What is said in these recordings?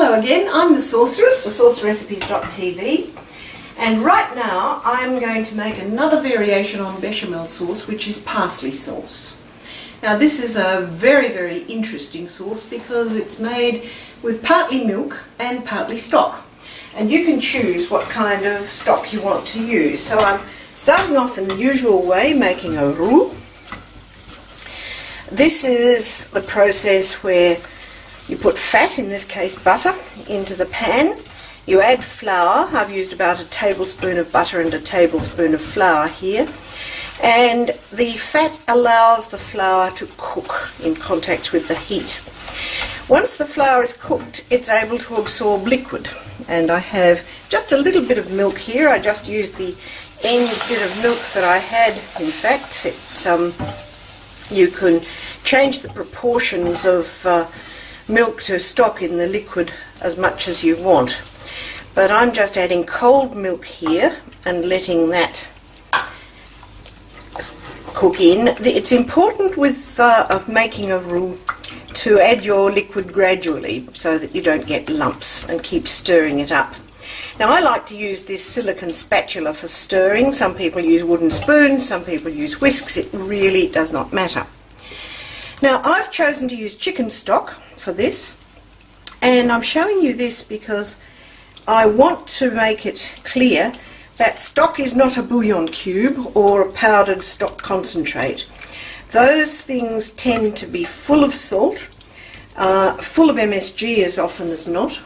Hello again, I'm the Sauceress for saucerecipes.tv, and right now I'm going to make another variation on bechamel sauce, which is parsley sauce. Now this is a very interesting sauce because it's made with partly milk and partly stock, and you can choose what kind of stock you want to use. So I'm starting off in the usual way, making a roux. This is the process where you put fat, in this case butter, into the pan. You add flour. I've used about a tablespoon of butter and a tablespoon of flour here. And the fat allows the flour to cook in contact with the heat. Once the flour is cooked, it's able to absorb liquid. And I have just a little bit of milk here. I just used the end bit of milk that I had. In fact, you can change the proportions of milk to stock in the liquid as much as you want, but I'm just adding cold milk here and letting that cook in. It's important with making a roux to add your liquid gradually so that you don't get lumps, and keep stirring it up. Now I like to use this silicone spatula for stirring. Some people use wooden spoons, some people use whisks. It really does not matter. Now I've chosen to use chicken stock for this, and I'm showing you this because I want to make it clear that stock is not a bouillon cube or a powdered stock concentrate. Those things tend to be full of salt, full of MSG as often as not,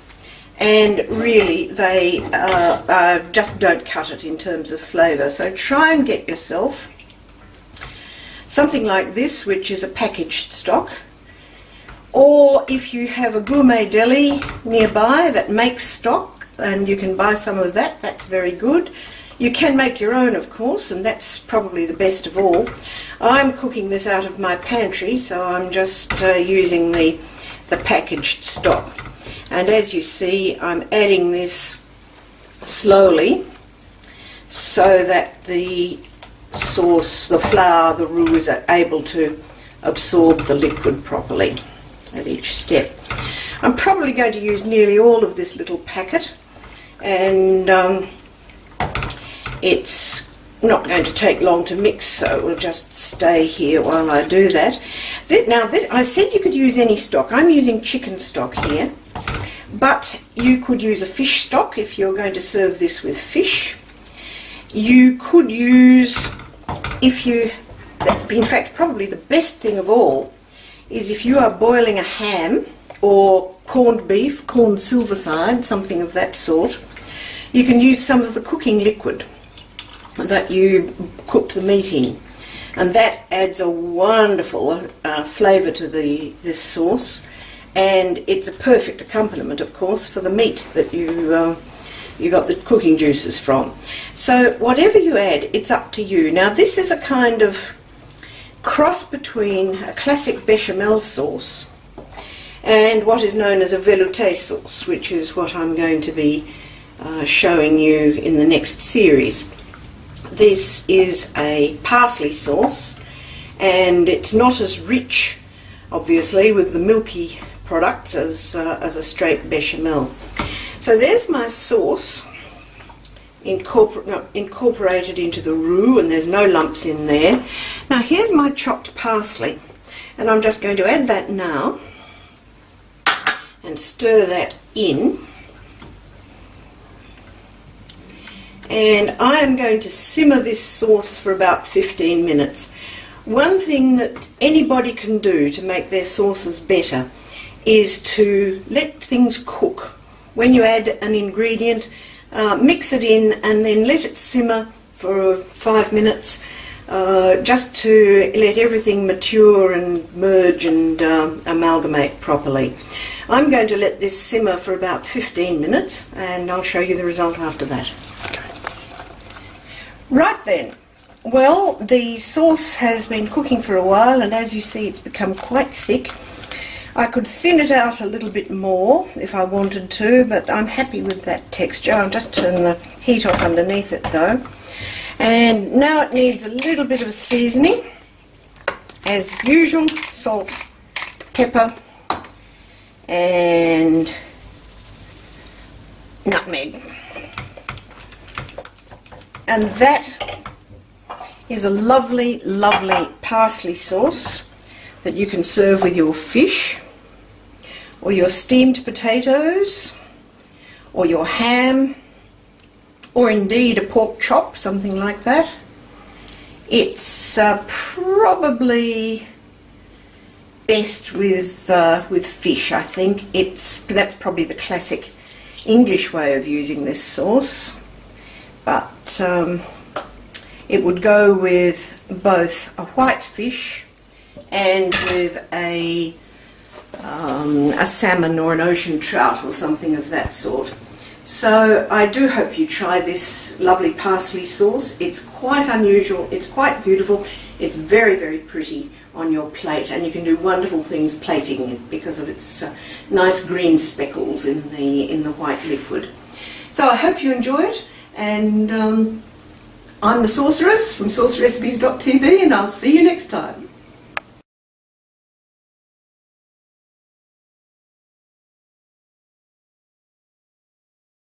and really they just don't cut it in terms of flavour. So try and get yourself something like this, which is a packaged stock. Or if you have a gourmet deli nearby that makes stock, and you can buy some of that, that's very good. You can make your own, of course, and that's probably the best of all. I'm cooking this out of my pantry, so I'm just using the packaged stock. And as you see, I'm adding this slowly so that the sauce, the flour, the roux is able to absorb the liquid properly at each step. I'm probably going to use nearly all of this little packet, and it's not going to take long to mix, so we'll just stay here while I do that. I said you could use any stock. I'm using chicken stock here, but you could use a fish stock if you're going to serve this with fish. You could use, in fact probably the best thing of all is if you are boiling a ham or corned beef, corned silverside, something of that sort, you can use some of the cooking liquid that you cooked the meat in, and that adds a wonderful flavour to this sauce, and it's a perfect accompaniment, of course, for the meat that you got the cooking juices from. So whatever you add, it's up to you. Now this is a kind of cross between a classic bechamel sauce and what is known as a velouté sauce, which is what I'm going to be showing you in the next series. This is a parsley sauce, and it's not as rich, obviously, with the milky products as a straight bechamel. So there's my sauce incorporated into the roux, and there's no lumps in there. Now here's my chopped parsley, and I'm just going to add that now and stir that in, and I am going to simmer this sauce for about 15 minutes. One thing that anybody can do to make their sauces better is to let things cook. When you add an ingredient, mix it in and then let it simmer for 5 minutes, just to let everything mature and merge and amalgamate properly. I'm going to let this simmer for about 15 minutes, and I'll show you the result after that. Okay. Right then, well, the sauce has been cooking for a while, and as you see, it's become quite thick. I could thin it out a little bit more if I wanted to, but I'm happy with that texture. I'll just turn the heat off underneath it though. And now it needs a little bit of a seasoning. As usual, salt, pepper, and And that is a lovely, lovely parsley sauce that you can serve with your fish or your steamed potatoes or your ham, or indeed a pork chop, something like that. It's probably best with fish, I think. That's probably the classic English way of using this sauce, but it would go with both a white fish and with a salmon or an ocean trout or something of that sort. So I do hope you try this lovely parsley sauce. It's quite unusual, it's quite beautiful, it's very, very pretty on your plate, and you can do wonderful things plating it because of its nice green speckles in the white liquid. So I hope you enjoy it, and I'm the Sauceress from saucerecipes.tv, and I'll see you next time.